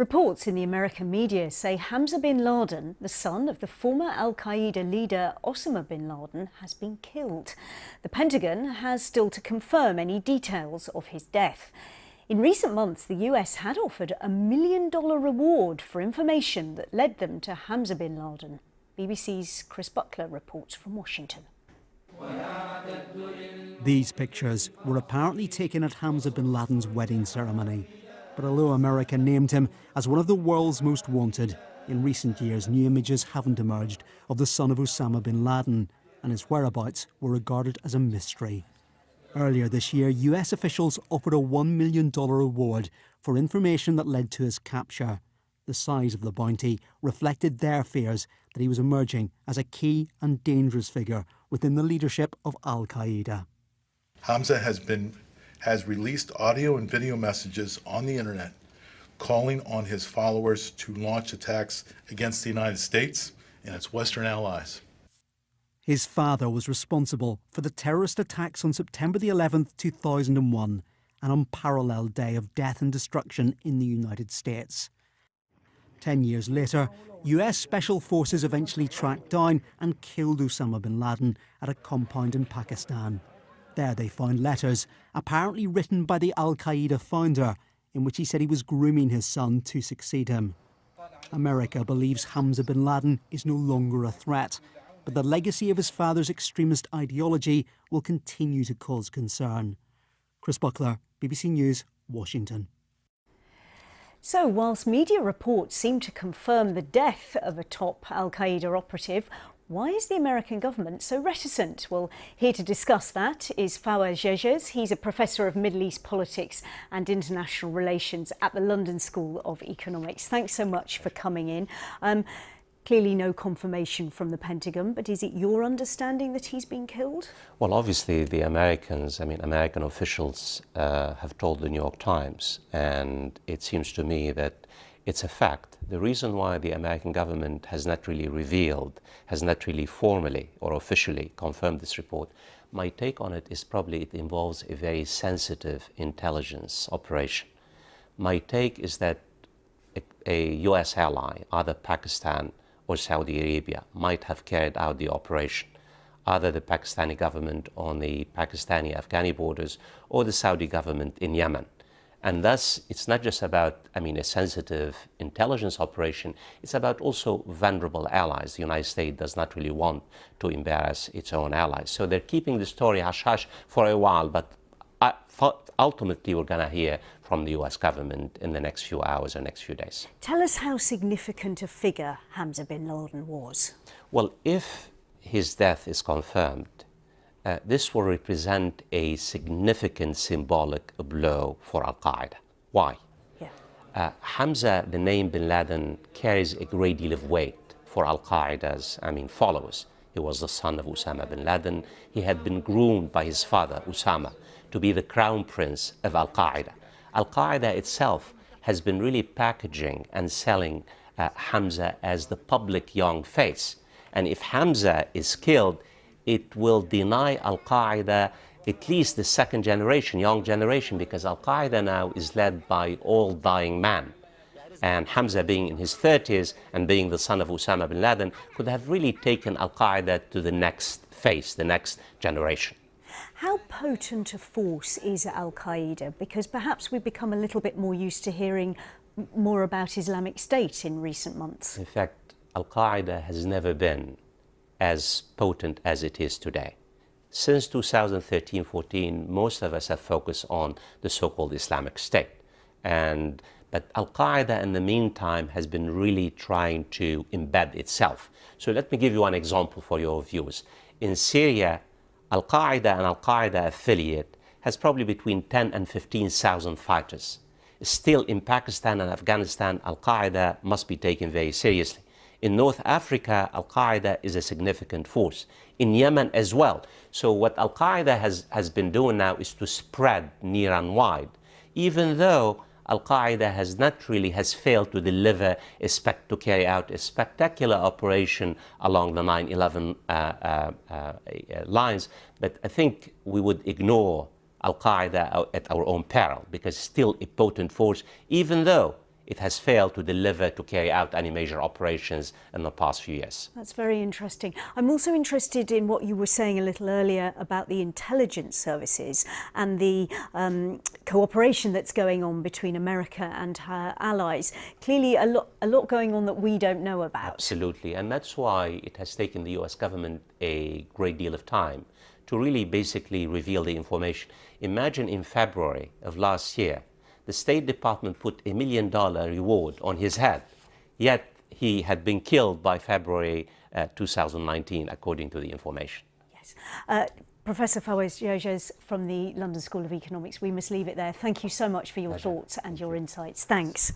Reports in the American media say Hamza Bin Laden, the son of the former al-Qaeda leader Osama Bin Laden, has been killed. The Pentagon has still to confirm any details of his death. In recent months, the US had offered a $1 million reward for information that led them to Hamza Bin Laden. BBC's Chris Buckler reports from Washington. These pictures were apparently taken at Hamza Bin Laden's wedding ceremony. But although America named him as one of the world's most wanted, in recent years new images haven't emerged of the son of Osama bin Laden, and his whereabouts were regarded as a mystery. Earlier this year, US officials offered a $1 million reward for information that led to his capture. The size of the bounty reflected their fears that he was emerging as a key and dangerous figure within the leadership of al-Qaeda. Hamza has released audio and video messages on the internet calling on his followers to launch attacks against the United States and its Western allies. His father was responsible for the terrorist attacks on September the 11th, 2001, an unparalleled day of death and destruction in the United States. 10 years later, US Special Forces eventually tracked down and killed Osama bin Laden at a compound in Pakistan. There they found letters, apparently written by the al-Qaeda founder, in which he said he was grooming his son to succeed him. America believes Hamza bin Laden is no longer a threat, but the legacy of his father's extremist ideology will continue to cause concern. Chris Buckler, BBC News, Washington. So, whilst media reports seem to confirm the death of a top al-Qaeda operative, why is the American government so reticent? Well, here to discuss that is Fawaz Jejes. He's a professor of Middle East politics and international relations at the London School of Economics. Thanks so much for coming in. Clearly no confirmation from the Pentagon, but is it your understanding that he's been killed? Well, obviously the American officials have told the New York Times, and it seems to me that it's a fact. The reason why the American government has not really revealed, has not really formally or officially confirmed this report, my take on it is probably it involves a very sensitive intelligence operation. My take is that a US ally, either Pakistan or Saudi Arabia, might have carried out the operation, either the Pakistani government on the Pakistani-Afghani borders or the Saudi government in Yemen. And thus, it's not just about, a sensitive intelligence operation, it's about also vulnerable allies. The United States does not really want to embarrass its own allies. So they're keeping the story hush-hush for a while, but ultimately we're going to hear from the US government in the next few hours or next few days. Tell us how significant a figure Hamza bin Laden was. Well, if his death is confirmed, this will represent a significant symbolic blow for al-Qaeda. Why? Yeah. Hamza, the name bin Laden, carries a great deal of weight for al-Qaeda's followers. He was the son of Osama bin Laden. He had been groomed by his father, Osama, to be the crown prince of al-Qaeda. Al-Qaeda itself has been really packaging and selling Hamza as the public young face. And if Hamza is killed, it will deny al-Qaeda at least the second generation, young generation, because al-Qaeda now is led by old dying man. And Hamza, being in his 30s and being the son of Osama bin Laden, could have really taken al-Qaeda to the next phase, the next generation. How potent a force is al-Qaeda? Because perhaps we've become a little bit more used to hearing more about Islamic State in recent months. In fact, al-Qaeda has never been as potent as it is today. Since 2013-14, most of us have focused on the so-called Islamic State. But al-Qaeda in the meantime has been really trying to embed itself. So let me give you one example for your views. In Syria, al-Qaeda and al-Qaeda affiliate has probably between 10 and 15,000 fighters. Still in Pakistan and Afghanistan, al-Qaeda must be taken very seriously. In North Africa, al-Qaeda is a significant force. In Yemen as well. So what al-Qaeda has been doing now is to spread near and wide, even though al-Qaeda has failed to deliver, to carry out a spectacular operation along the 9/11 lines. But I think we would ignore al-Qaeda at our own peril, because it's still a potent force, even though it has failed to deliver, to carry out any major operations in the past few years. That's very interesting. I'm also interested in what you were saying a little earlier about the intelligence services and the cooperation that's going on between America and her allies. Clearly a lot going on that we don't know about. Absolutely, and that's why it has taken the US government a great deal of time to really basically reveal the information. Imagine in February of last year, the State Department put $1 million reward on his head, yet he had been killed by February 2019, according to the information. Yes. Professor Fawaz Georges from the London School of Economics, we must leave it there. Thank you so much for your thoughts and your insights. Thanks.